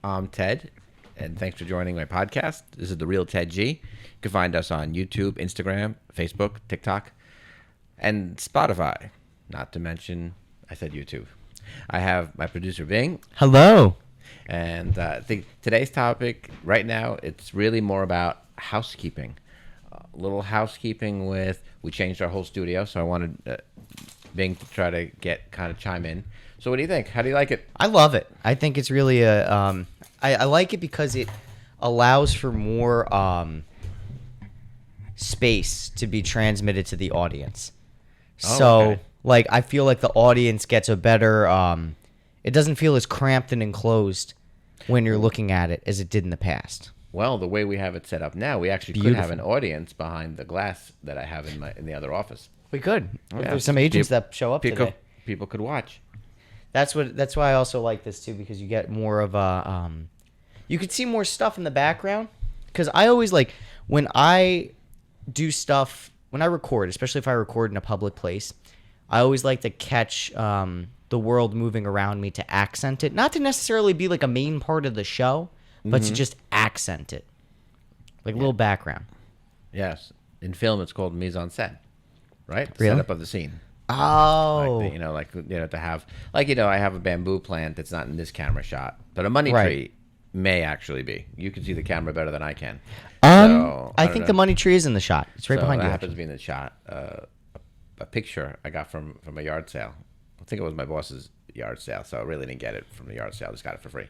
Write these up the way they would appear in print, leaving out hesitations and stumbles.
I'm Ted, and thanks for joining my podcast. This is The Real Ted G. You can find us on YouTube, Instagram, Facebook, TikTok, and Spotify. Not to mention, I said YouTube. I have my producer, Bing, Hello. and I think today's topic right now, it's really more about housekeeping. A little housekeeping we changed our whole studio, so I wanted Bing to try to kind of chime in. So what do you think? How do you like it? I love it. I think it's really I like it because it allows for more space to be transmitted to the audience. Oh, So, okay. I feel like the audience gets a better. It doesn't feel as cramped and enclosed when you're looking at it as it did in the past. Well, the way we have it set up now, we actually could have an audience behind the glass that I have in the other office. We could. Yeah. There's some agents that show up People, today. people could watch. That's why I also like this too, because you get more of a you could see more stuff in the background. Because I always like when I do stuff when I record, especially if I record in a public place, I always like to catch the world moving around me to accent it, not to necessarily be like a main part of the show, but to just accent it, like a little background. Yes. In film, it's called mise en scène, right? The Really? setup of the scene. Oh, To have, I have a bamboo plant that's not in this camera shot, but a money Right. tree may actually be. You can see the camera better than I can. I don't think know. the money tree is in the shot. It's right So behind that you. happens to be in the shot. A picture I got from a yard sale. I think it was my boss's yard sale, so I really didn't get it from the yard sale. I just got it for free.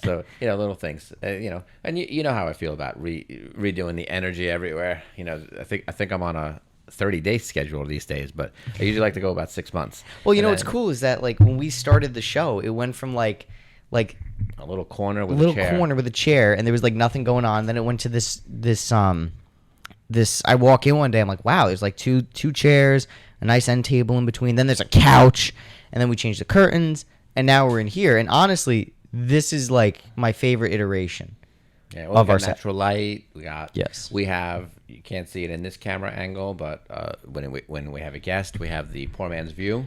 So little things, and you know how I feel about redoing the energy everywhere. I think I'm on a 30-day schedule these days, but I usually like to go about 6 months. Well, you And know what's then cool is that like when we started the show, it went from like a little corner with little a chair. corner with a chair, and there was like nothing going on. Then it went to this. I walk in one day, I'm like, wow, there's like two chairs, a nice end table in between. Then there's a couch, and then we changed the curtains, and now we're in here. And honestly, this is like my favorite iteration. Yeah, of we our got set. natural light. We Yes. have. You can't see it in this camera angle, but when we have a guest, we have the poor man's view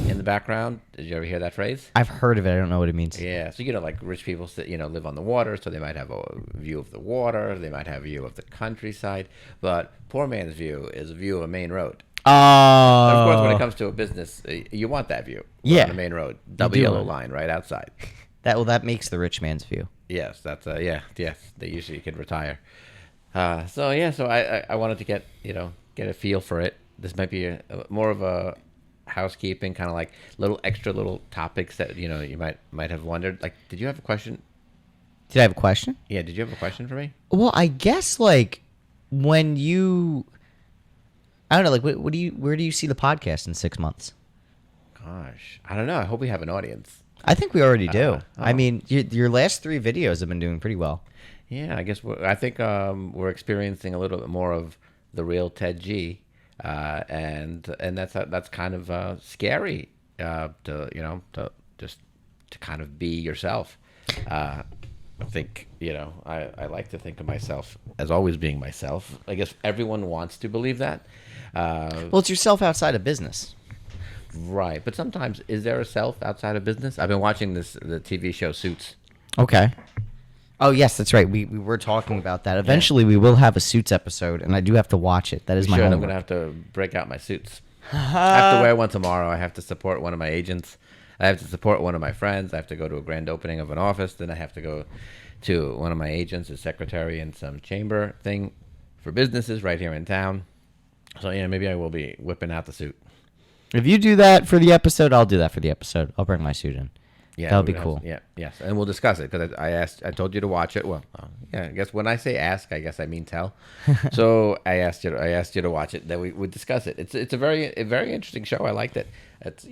in the background. Did you ever hear that phrase? I've heard of it. I don't know what it means. Yeah, so like rich people, live on the water, so they might have a view of the water, they might have a view of the countryside, but poor man's view is a view of a main road. Of course, when it Oh, comes to a business, you want that view. Yeah. On the main road, double do yellow want it. line right outside. that makes the rich man's view. Yes, that's yes. They usually can retire. So I wanted to get a feel for it. This might be more of a housekeeping kind of like little topics that you might have wondered. Like, did you have a question? Did I have a question? Yeah, did you have a question for me? Well, I guess like when you, I don't know, like where do you see the podcast in 6 months? Gosh, I don't know. I hope we have an audience. I think we already do. Oh. I mean, your last 3 videos have been doing pretty well. Yeah, I guess I think we're experiencing a little bit more of the real Ted G, and that's kind of scary to kind of be yourself. I think I like to think of myself as always being myself. I guess everyone wants to believe that. Well, it's yourself outside of business. Right, but sometimes is there a self outside of business? I've been watching the TV show Suits. Okay. Oh, yes, that's right. We were talking about that. Eventually, we will have a Suits episode, and I do have to watch it. That is my I'm homework. gonna have to break out my suits. I have to wear one tomorrow. I have to support one of my agents. I have to support one of my friends. I have to go to a grand opening of an office. Then I have to go to one of my agents, his secretary, in some chamber thing for businesses right here in town. So yeah, maybe I will be whipping out the suit. If you do that for the episode, I'll do that for the episode. I'll bring my suit in. Yeah, That'll we're be gonna cool. Yes, and we'll discuss it because I told you to watch it. Well, I guess when I say ask, I guess I mean tell. So I asked you to watch it. Then we would discuss it. It's a very interesting show. I liked it. It's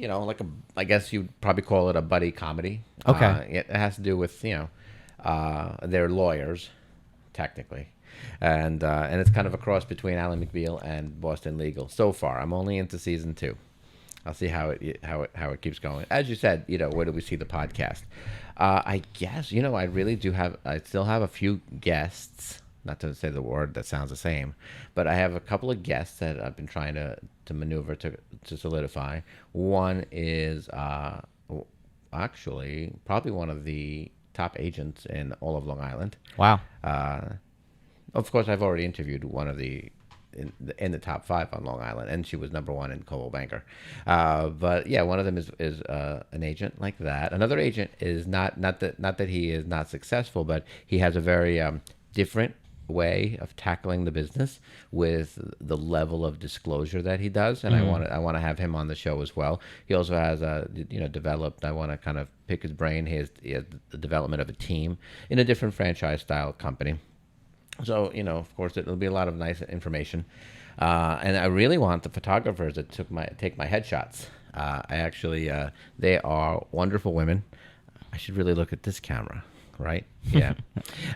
I guess you'd probably call it a buddy comedy. Okay. It has to do with they're lawyers, technically, and it's kind of a cross between Alan McBeal and Boston Legal. So far, I'm only into season 2. I'll see how it keeps going. As you said, where do we see the podcast? I guess I still have a few guests. Not to say the word that sounds the same, but I have a couple of guests that I've been trying to maneuver to solidify. One is actually probably one of the top agents in all of Long Island. Wow. Of course, I've already interviewed one of in the top 5 on Long Island, and she was #1 in Coldwell Banker. But yeah, one of them is an agent like that. Another agent is not that he is not successful, but he has a very different way of tackling the business with the level of disclosure that he does, and I want to have him on the show as well. He also has developed. I want to kind of pick his brain. He has the development of a team in a different franchise style company. So of course, it'll be a lot of nice information, and I really want the photographers that take my headshots. I actually they are wonderful women. I should really look at this camera, right? Yeah,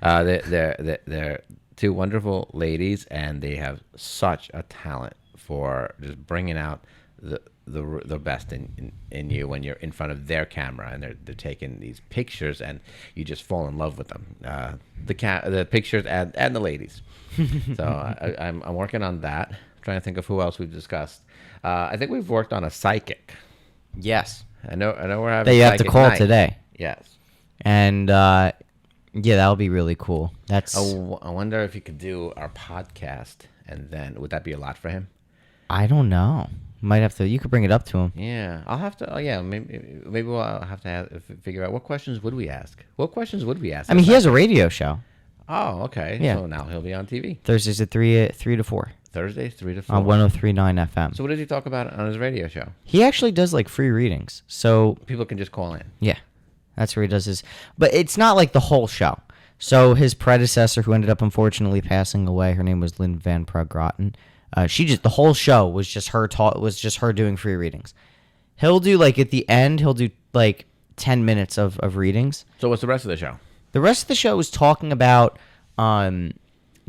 they're 2 wonderful ladies, and they have such a talent for just bringing out the best in you when you're in front of their camera, and they're taking these pictures, and you just fall in love with them. The pictures and the ladies. So I'm working on that. I'm trying to think of who else we've discussed. I think we've worked on a psychic. Yes. I know we're having. That you have to psychic call night. today. Yes. And yeah, that'll be really cool. That's. I wonder if he could do our podcast, and then would that be a lot for him? I don't know. Might have to. You could bring it up to him. Yeah, I'll have to. Oh, yeah, maybe we'll have to figure out what questions would we ask. What questions would we ask? I mean, he has a radio show. Oh, okay. Yeah. So now he'll be on TV. Thursdays at 3 to 4 Thursdays 3 to 4 on 103.9 FM. So what does he talk about on his radio show? He actually does like free readings. So People can just call in. yeah, that's where he does his. But it's not like the whole show. So his predecessor, who ended up unfortunately passing away, her name was Lynn Van Pragrotten. The whole show was just her doing free readings. He'll do like at the end, he'll do like 10 minutes of readings. So what's the rest of the show? The rest of the show is talking about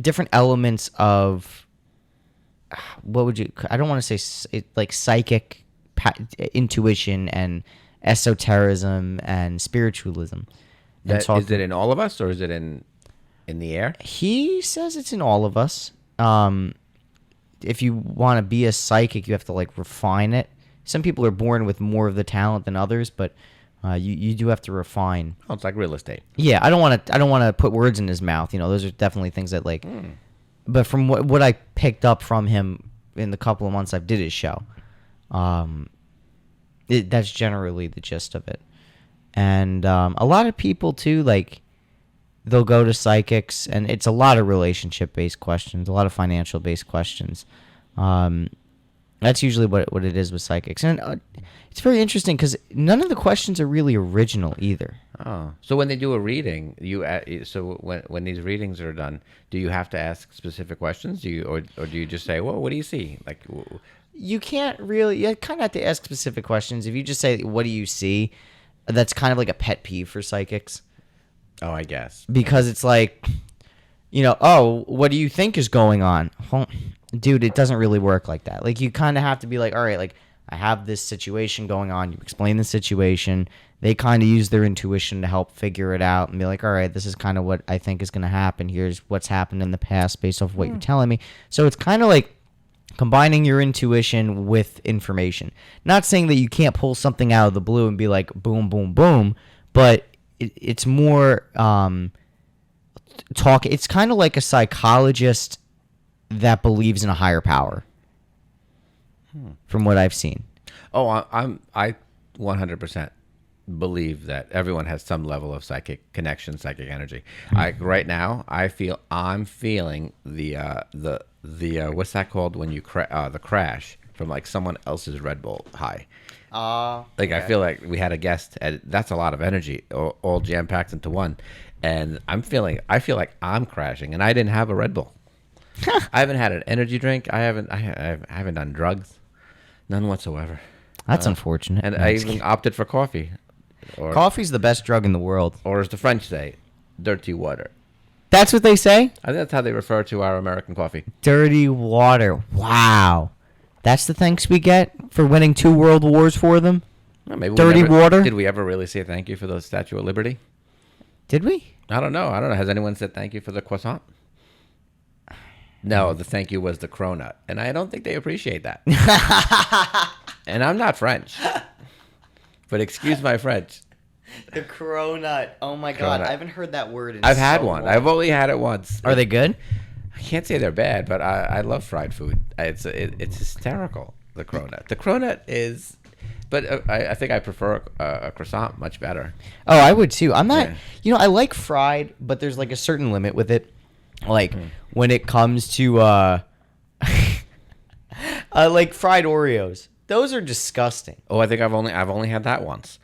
different elements of I don't want to say like psychic intuition and esotericism and spiritualism. Is it in all of us, or is it in the air? He says it's in all of us. If you want to be a psychic, you have to like refine it. Some people are born with more of the talent than others, but you do have to refine. Oh, it's like real estate. Yeah, I don't want to put words in his mouth. Those are definitely things that like. But from what I picked up from him in the couple of months I've did his show, that's generally the gist of it. And a lot of people too, like, they'll go to psychics, and it's a lot of relationship-based questions, a lot of financial-based questions. That's usually what it is with psychics. And it's very interesting because none of the questions are really original either. Oh, so when they do a reading, when these readings are done, do you have to ask specific questions? Or do you just say, well, what do you see? Like, you can't really. You kind of have to ask specific questions. If you just say, what do you see? That's kind of like a pet peeve for psychics. Oh, I guess. Because it's like, oh, what do you think is going on? Well, dude, it doesn't really work like that. Like, you kind of have to be like, all right, like, I have this situation going on. You explain the situation. They kind of use their intuition to help figure it out and be like, all right, this is kind of what I think is going to happen. Here's what's happened in the past based off what you're telling me. So it's kind of like combining your intuition with information. Not saying that you can't pull something out of the blue and be like, boom, boom, boom, but it's more talk. It's kind of like a psychologist that believes in a higher power, from what I've seen. Oh, I 100% believe that everyone has some level of psychic connection, psychic energy. Right now, I'm feeling the what's that called when you the crash from like someone else's Red Bull high. Okay. I feel like we had a guest, and that's a lot of energy, all jam packed into one. And I feel like I'm crashing, and I didn't have a Red Bull. I haven't had an energy drink. I haven't done drugs, none whatsoever. That's unfortunate. And I even opted for coffee. Coffee's the best drug in the world. Or as the French say, dirty water. That's what they say? I think that's how they refer to our American coffee. Dirty water. Wow. That's the thanks we get for winning 2 world wars for them? Well, maybe Dirty water? Did we ever really say thank you for the Statue of Liberty? Did we? I don't know. Has anyone said thank you for the croissant? No, the thank you was the cronut. And I don't think they appreciate that. And I'm not French. But excuse my French. The cronut. Oh my god, Cronut. I haven't heard that word in I've had so one. long. I've only had it once. Are they good? I can't say they're bad, but I love fried food. It's hysterical. The cronut. The cronut is, but I think I prefer a croissant much better. Oh, I would too. I'm not. Yeah. You know, I like fried, but there's like a certain limit with it. Like when it comes to like fried Oreos. Those are disgusting. Oh, I think I've only had that once,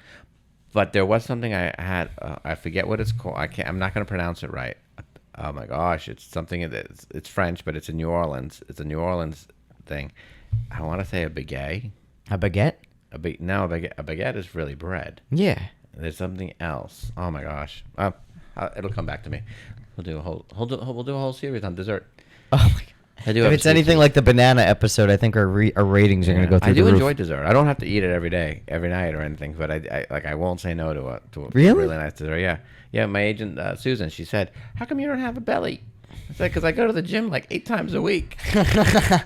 but there was something I had. I forget what it's called. I'm not going to pronounce it right. Oh my gosh, it's something. It's French, but it's in New Orleans. It's a New Orleans thing. I want to say a baguette. A baguette? No, a baguette is really bread. Yeah. There's something else. Oh my gosh. It'll come back to me. We'll do a whole series on dessert. Oh my god. I do If it's anything like the banana episode, I think our ratings are going to go through I the do roof. enjoy dessert. I don't have to eat it every day, every night, or anything. But I won't say no to a Really? really nice dessert. Yeah, yeah. My agent Susan, she said, "How come you don't have a belly?" I said, "Because I go to the gym like 8 times a week." Yeah,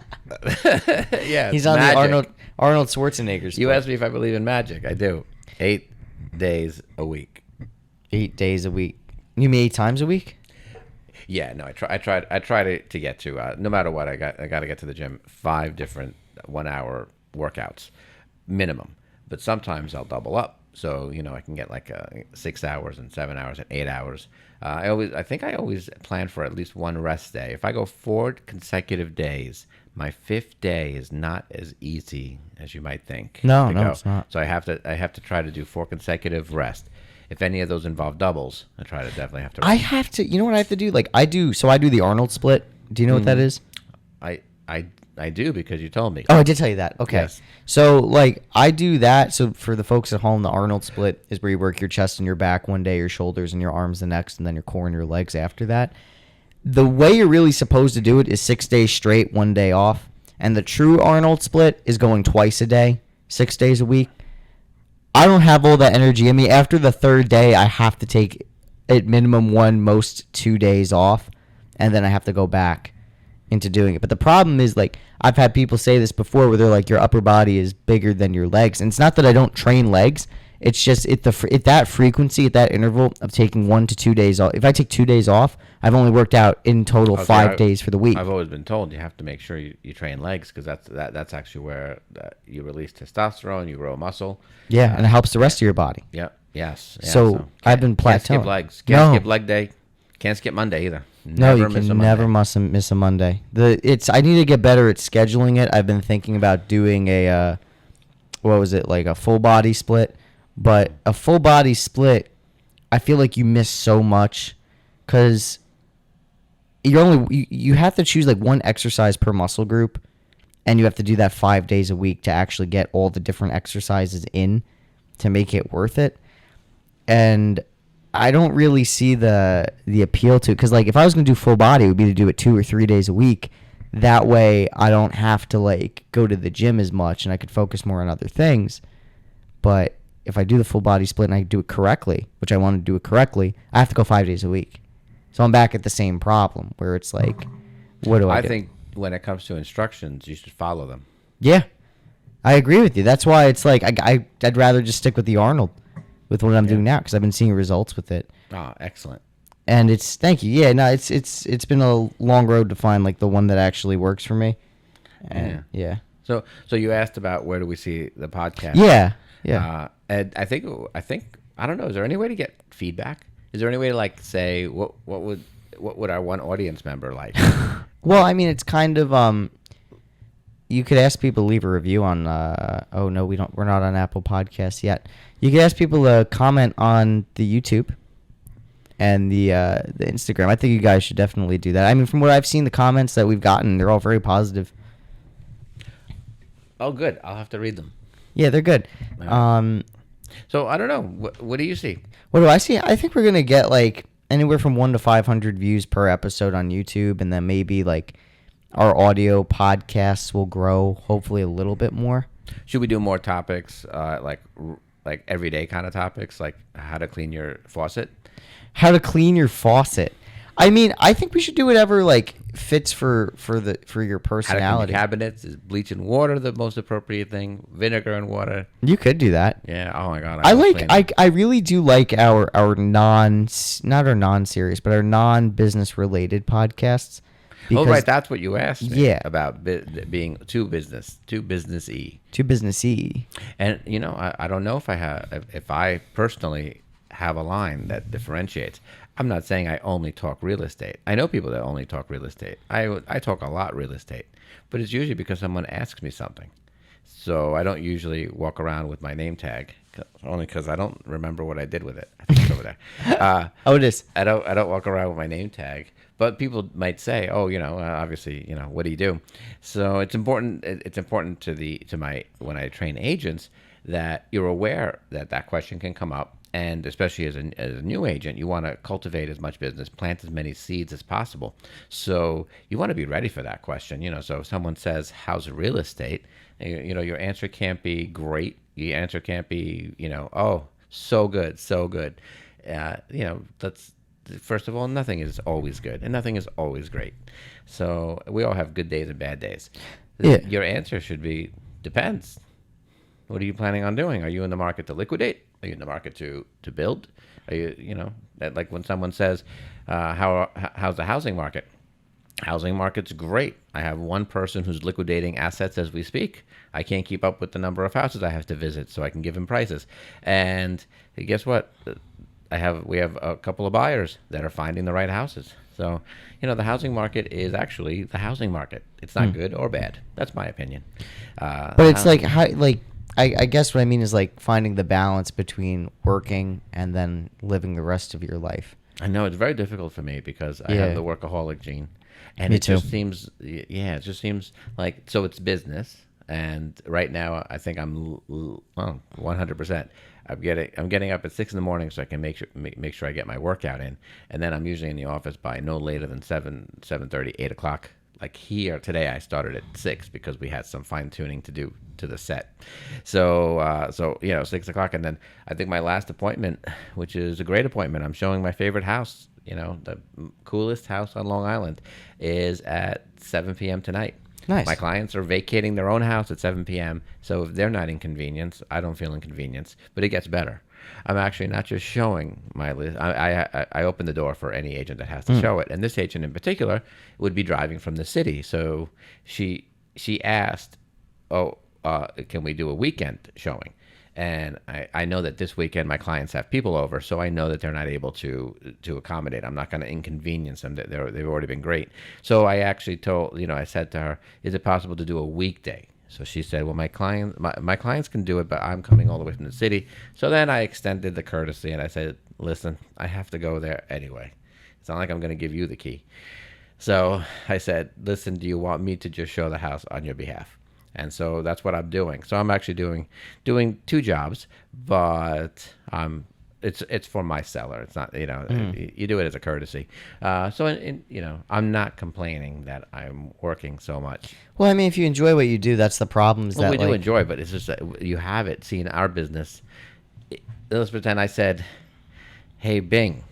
He's on magic. the Arnold Schwarzenegger. You asked me if I believe in magic. I do. 8 days a week. 8 days a week. You mean 8 times a week? Yeah, no, I try to get to no matter what I got to get to the gym 5 different 1-hour workouts minimum, but sometimes I'll double up, so I can get like 6 hours and 7 hours and 8 hours. I think I always plan for at least one rest day. If I go 4 consecutive days, my 5th day is not as easy as you might think. No, to no, go. it's not. So I have to try to do 4 consecutive rest. If any of those involve doubles, I try to definitely have to. I have to. You know what I have to do? Like I do. So I do the Arnold split. Do you know what that is? I do because you told me. Oh, I did tell you that. Okay. Yes. So like I do that. So for the folks at home, the Arnold split is where you work your chest and your back one day, your shoulders and your arms the next, and then your core and your legs after that. The way you're really supposed to do it is 6 days straight, 1 day off. And the true Arnold split is going twice a day, 6 days a week. I don't have all that energy in me. After the 3rd day, I have to take at minimum 1, most 2 days off, and then I have to go back into doing it. But the problem is, like, I've had people say this before where they're like, your upper body is bigger than your legs. And it's not that I don't train legs. It's just at that frequency, at that interval of taking 1 to 2 days off. If I take 2 days off, I've only worked out in total 5 days for the week. I've always been told you have to make sure you train legs because that's actually where you release testosterone, you grow muscle. Yeah, and it helps the rest of your body. Yeah. Yes. Yeah, So I've been Can't skip plateauing. legs. Can't skip leg day. Can't skip Monday either. No, you miss a can Monday. never miss a Monday. I need to get better at scheduling it. I've been thinking about doing a like a full body split, but a full body split, I feel like you miss so much because you have to choose like one exercise per muscle group, and you have to do that 5 days a week to actually get all the different exercises in to make it worth it. And I don't really see the appeal to it because, like, if I was going to do full body, it would be to do it 2 or 3 days a week. That way, I don't have to, like, go to the gym as much, and I could focus more on other things. But if I do the full body split and I do it correctly, which I want to do it correctly, I have to go 5 days a week. So I'm back at the same problem where it's like, what do I do? I think when it comes to instructions, you should follow them. Yeah, I agree with you. That's why it's like I'd rather just stick with the Arnold with what I'm doing now because I've been seeing results with it. Ah, excellent. And thank you. Yeah, no, it's been a long road to find like the one that actually works for me. And yeah. So you asked about where do we see the podcast? Yeah. Yeah. And I think I don't know. Is there any way to get feedback? Is there any way to like say what would our one audience member like? Well, I mean, it's kind of you could ask people to leave a review on oh no, we're not on Apple Podcasts yet. You could ask people to comment on the YouTube and the Instagram. I think you guys should definitely do that. I mean, from what I've seen, the comments that we've gotten, they're all very positive. Oh, good. I'll have to read them. Yeah, they're good. So I don't know. What do you see? What do I see? I think we're gonna get like anywhere from 1 to 500 views per episode on YouTube, and then maybe like our audio podcasts will grow, hopefully a little bit more. Should we do more topics like everyday kind of topics, like how to clean your faucet? How to clean your faucet. I mean, I think we should do whatever like fits for your How to clean personality. cabinets? Is bleach and water the most appropriate thing? Vinegar and water? You could do that. Yeah. Oh my God. I love like cleaning. I really do like our not our non-serious, but our non-business related podcasts. Oh, right. That's what you asked me Yeah. about being too business-y. too businessy. And I don't know if I personally have a line that differentiates. I'm not saying I only talk real estate. I know people that only talk real estate. I talk a lot real estate, but it's usually because someone asks me something. So I don't usually walk around with my name tag, only because I don't remember what I did with it. I think it's over there. Oh, it is. I don't walk around with my name tag, but people might say, "Oh, obviously, what do you do?" So it's important. It's important to my when I train agents that you're aware that question can come up, and especially as a new agent, you want to cultivate as much business, plant as many seeds as possible. So you want to be ready for that question. So if someone says, "How's real estate?" Your answer can't be great. Your answer can't be, "Oh, so good, so good." That's first of all, nothing is always good, and nothing is always great. So we all have good days and bad days. Yeah. Your answer should be depends. What are you planning on doing? Are you in the market to liquidate? Are you in the market to build? Are you, like when someone says, how's the housing market? Housing market's great. I have one person who's liquidating assets as we speak. I can't keep up with the number of houses I have to visit, so I can give him prices. And guess what? We have a couple of buyers that are finding the right houses. So, the housing market is actually the housing market. It's not good or bad. That's my opinion. But it's like I guess what I mean is like finding the balance between working and then living the rest of your life. I know it's very difficult for me because I Yeah. have the workaholic gene, and Me it too. just seems, it just seems like so it's business. And right now, I think I'm 100%. I'm getting up at 6 in the morning so I can make sure I get my workout in, and then I'm usually in the office by no later than 7:30, 8 o'clock. Like here today, I started at 6 because we had some fine tuning to do to the set. So 6 o'clock, and then I think my last appointment, which is a great appointment, I'm showing my favorite house. The coolest house on Long Island is at 7 p.m. tonight. Nice. My clients are vacating their own house at 7 p.m. So if they're not inconvenienced, I don't feel inconvenienced. But it gets better. I'm actually not just showing my list. I open the door for any agent that has to show it. And this agent in particular would be driving from the city. So she asked, can we do a weekend showing? And I know that this weekend my clients have people over, so I know that they're not able to accommodate. I'm not going to inconvenience them. They've already been great. So I actually I said to her, is it possible to do a weekday? So she said, well, my clients can do it, but I'm coming all the way from the city. So then I extended the courtesy, and I said, listen, I have to go there anyway. It's not like I'm going to give you the key. So I said, listen, do you want me to just show the house on your behalf? And so that's what I'm doing. So I'm actually doing 2 jobs, but it's for my seller. It's not, you do it as a courtesy. I'm not complaining that I'm working so much. Well, I mean, if you enjoy what you do, that's the problem. Well, we do enjoy, but it's just that you have it. See, in our business, let's pretend I said, hey, Bing,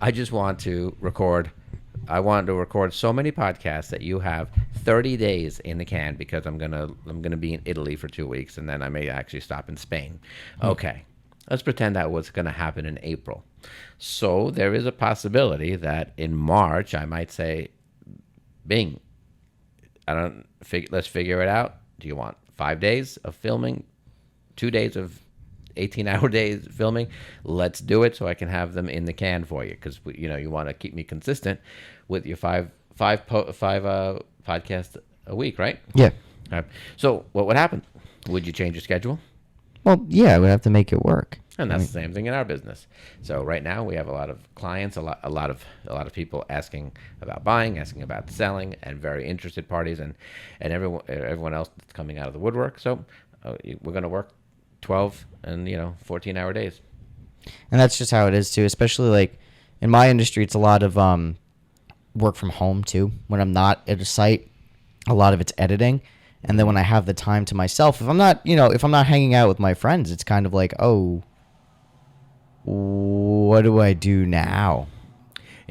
I just want to record. I wanted to record so many podcasts that you have 30 days in the can because I'm gonna be in Italy for 2 weeks, and then I may actually stop in Spain. Okay, let's pretend that was going to happen in April. So there is a possibility that in March I might say, Bing, let's figure it out. Do you want 5 days of filming, 2 days of 18-hour days filming? Let's do it so I can have them in the can for you, because you want to keep me consistent with your five podcasts a week, right? Yeah. Okay. So what would happen? Would you change your schedule? Well, yeah, I would have to make it work. And that's the same thing in our business. So right now we have a lot of clients, a lot of people asking about buying, asking about selling, and very interested parties, and everyone else that's coming out of the woodwork. So we're going to work 12 and 14-hour days. And that's just how it is too, especially like in my industry, it's a lot of work from home too. When I'm not at a site, a lot of it's editing. And then when I have the time to myself, if I'm not hanging out with my friends, it's kind of like, oh, what do I do now?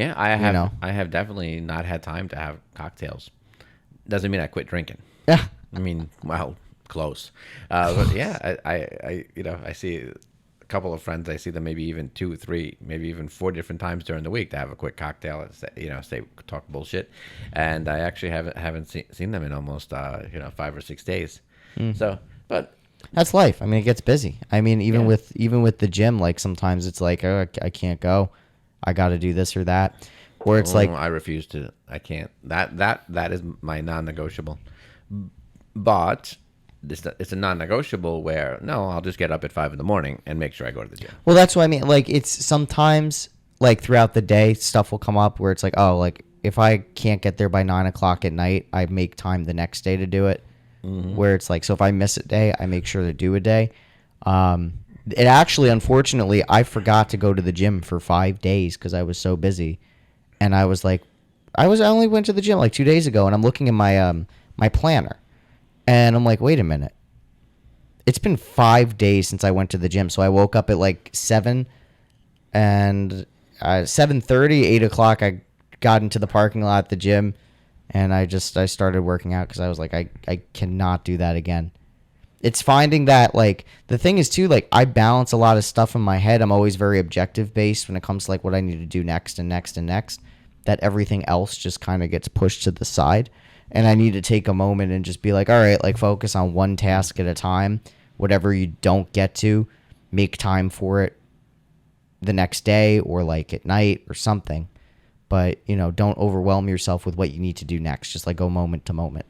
Yeah, I have. know. I have definitely not had time to have cocktails. Doesn't mean I quit drinking. Yeah. I mean, well, close. But yeah, I see a couple of friends. I see them maybe even 2, 3, maybe even 4 different times during the week to have a quick cocktail and say talk bullshit. And I actually haven't seen them in almost 5 or 6 days. So, but That's life. I mean, it gets busy. I mean, even Yeah. with the gym, like sometimes it's like, oh, I can't go. I got to do this or that. Or it's like, I refuse to. I can't. That is my non-negotiable. But it's a non-negotiable where no, I'll just get up at 5 in the morning and make sure I go to the gym. well, that's what I mean. Like it's sometimes like throughout the day, stuff will come up where it's like, oh, like if I can't get there by 9 o'clock at night, I make time the next day to do it. Where it's like, so if I miss a day, I make sure to do a day. It actually, unfortunately, I forgot to go to the gym for 5 days because I was so busy, and I was like, I only went to the gym like 2 days ago, and I'm looking at my planner, and I'm like, wait a minute, it's been 5 days since I went to the gym. So I woke up at like 7, and 7:30, 8 o'clock, I got into the parking lot at the gym, and I started working out because I was like, I cannot do that again. It's finding that, like, the thing is too, like, I balance a lot of stuff in my head. I'm always very objective based when it comes to like what I need to do next and next and next, that everything else just kind of gets pushed to the side. And I need to take a moment and just be like, all right, like, focus on one task at a time. Whatever you don't get to, make time for it the next day or like at night or something. But, don't overwhelm yourself with what you need to do next. Just like go moment to moment.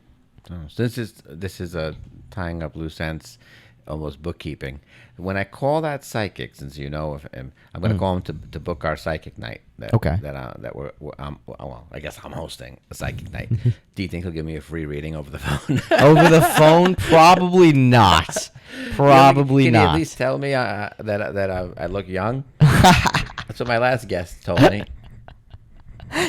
Oh, so this is a tying up loose ends, almost bookkeeping. When I call that psychic, since you know of him, I'm going to call him to book our psychic night. Okay. That well, I guess I'm hosting a psychic night. Do you think he'll give me a free reading over the phone? Over the phone? Probably not. Probably Can not. you at least tell me that I look young? That's what my last guest told me.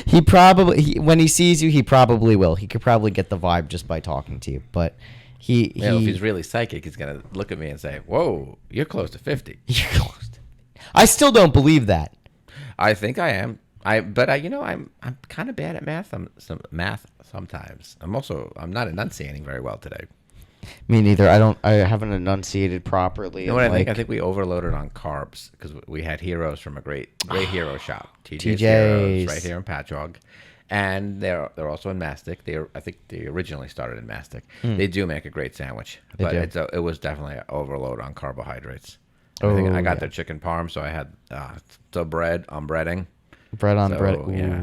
He probably, when he sees you, he probably will. He could probably get the vibe just by talking to you. But if he's really psychic, he's gonna look at me and say, "Whoa, you're close to 50." You're close. I still don't believe that. I think I am. I'm kind of bad at math. Math sometimes. I'm not enunciating very well today. Me neither. I haven't enunciated properly. You know what I think? I think we overloaded on carbs because we had heroes from a great hero shop, TJ's Heroes, right here in Patchogue, and they're also in Mastic. I think they originally started in Mastic. They do make a great sandwich, but it was definitely an overload on carbohydrates. I got their chicken parm, so I had the bread on breading. Bread on bread. Yeah,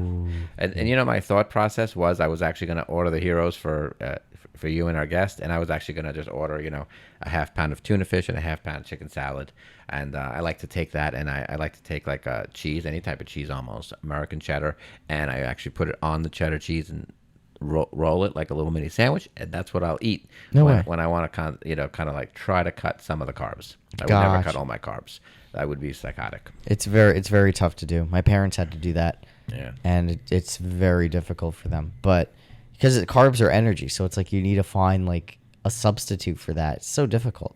and my thought process was I was actually going to order the heroes for you and our guest, and I was actually going to just order a half pound of tuna fish and a half pound of chicken salad, and I like to take that, and I like to take like cheese, any type of cheese, almost American cheddar, and I actually put it on the cheddar cheese and roll it like a little mini sandwich, and that's what I'll eat when I want to kind of like try to cut some of the carbs. I would never cut all my carbs. That would be psychotic. It's very tough to do. My parents had to do that. Yeah. And it's very difficult for them. But because carbs are energy, so it's like you need to find like a substitute for that. It's so difficult.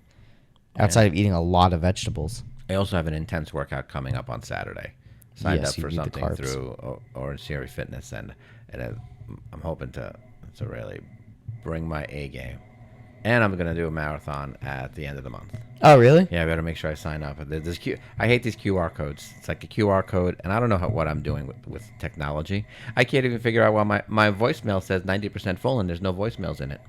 Outside of eating a lot of vegetables. I also have an intense workout coming up on Saturday. Signed up for something through Orange Theory Fitness, and I'm hoping to really bring my A game. And I'm going to do a marathon at the end of the month. Oh, really? Yeah, I better make sure I sign up. I hate these QR codes. It's like a QR code, and I don't know what I'm doing with technology. I can't even figure out why my voicemail says 90% full, and there's no voicemails in it.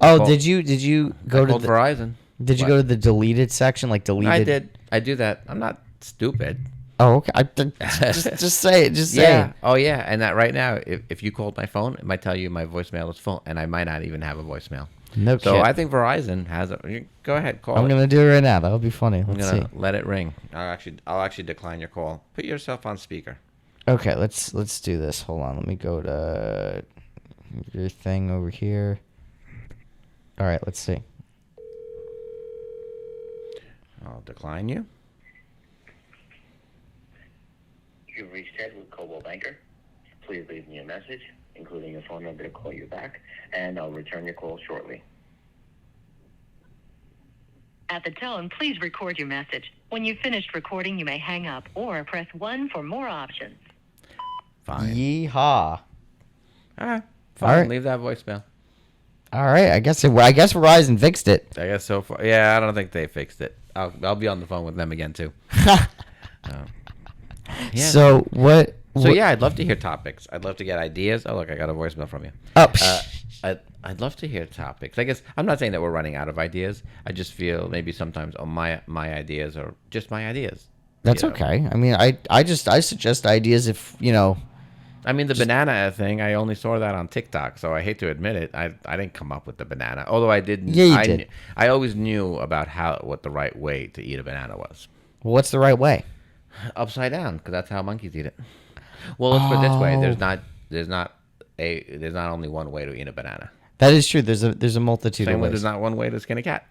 Oh, did you go to Verizon? Did you go to the deleted section, like deleted? I did. I do that. I'm not stupid. Oh, okay. Just say it. Just say it. Oh, yeah. And that right now, if you called my phone, it might tell you my voicemail is full, and I might not even have a voicemail. No So kidding. I think Verizon has a. Go ahead, call. I'm gonna do it right now. That'll be funny. I'm Let's gonna see. let it ring. I'll actually decline your call. Put yourself on speaker. Okay, let's do this. Hold on. Let me go to your thing over here. All right, let's see. I'll decline you. You've reached Ted with Coldwell Banker. Please leave me a message, including a phone number to call you back, and I'll return your call shortly. At the tone, please record your message. When you've finished recording, you may hang up or press 1 for more options. Fine. Yeehaw. All right. Fine. All right. Leave that voicemail. All right. I guess Verizon fixed it. I guess so far. Yeah, I don't think they fixed it. I'll be on the phone with them again too. Yeah. So what? So yeah, I'd love to hear topics. I'd love to get ideas. Oh look, I got a voicemail from you. Up. I'd love to hear topics. I guess I'm not saying that we're running out of ideas. I just feel maybe sometimes my ideas are just my ideas. That's you know? okay. I mean, I suggest ideas if I mean, the banana thing, I only saw that on TikTok, so I hate to admit it. I didn't come up with the banana, although I didn't. Yeah, you did. I always knew about what the right way to eat a banana was. Well, what's the right way? Upside down, because that's how monkeys eat it. Well, let's put it this way: Oh. there's not only one way to eat a banana. That is true. There's a multitude Same of way ways. there's not one way to skin a cat.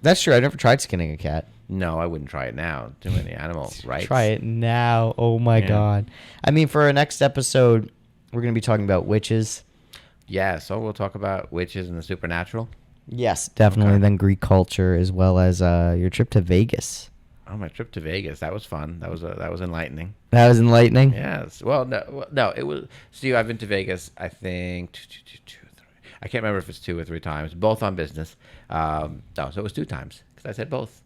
That's true. I never tried skinning a cat. No, I wouldn't try it now. Too many animal rights. Try it now. Oh my Yeah. god. I mean, for our next episode, we're gonna be talking about witches. Yeah, so we'll talk about witches and the supernatural. Yes, definitely. Okay. Then Greek culture, as well as your trip to Vegas. Oh, my trip to Vegas. That was fun. That was enlightening. That was enlightening. Yes. Well, no. It was. See, I've been to Vegas. I think two, three. I can't remember if it's 2 or 3 times. Both on business. No, so it was 2 times because I said both.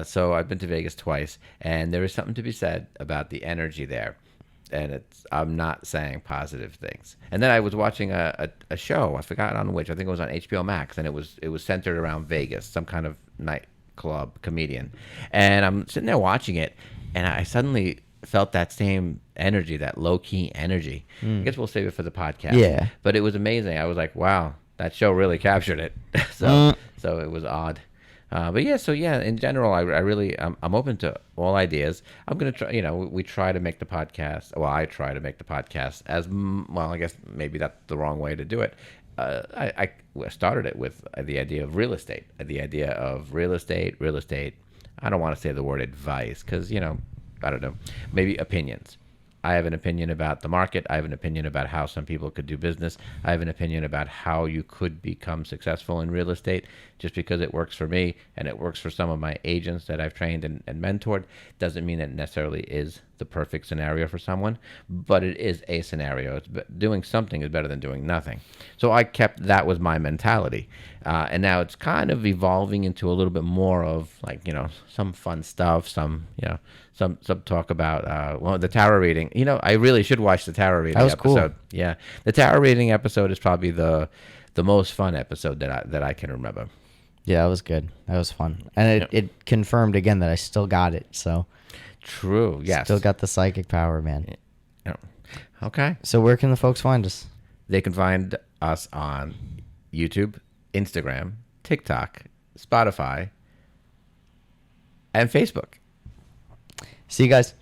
So I've been to Vegas twice, and there is something to be said about the energy there. And I'm not saying positive things. And then I was watching a show. I forgot on which. I think it was on HBO Max, and it was centered around Vegas, some kind of nightclub comedian. And I'm sitting there watching it, and I suddenly felt that same energy, that low key energy. I guess we'll save it for the podcast. Yeah. But it was amazing. I was like, wow, that show really captured it. So it was odd. But yeah, in general, I'm open to all ideas. I'm going to try, we try to make the podcast. Well, I try to make the podcast as well. I guess maybe that's the wrong way to do it. I started it with the idea of real estate. Real estate. I don't want to say the word advice because, I don't know, maybe opinions. I have an opinion about the market. I have an opinion about how some people could do business. I have an opinion about how you could become successful in real estate. Just because it works for me and it works for some of my agents that I've trained and mentored doesn't mean it necessarily is the perfect scenario for someone, but it is a scenario. Doing something is better than doing nothing. So that was my mentality. And now it's kind of evolving into a little bit more of some fun stuff, some talk about the tarot reading. I really should watch the tarot reading episode. Cool. Yeah, the tarot reading episode is probably the most fun episode that I can remember. Yeah, that was good. That was fun, and it confirmed again that I still got it. So true. Yes, still got the psychic power, man. Yeah. Okay. So where can the folks find us? They can find us on YouTube, Instagram, TikTok, Spotify, and Facebook. See you guys.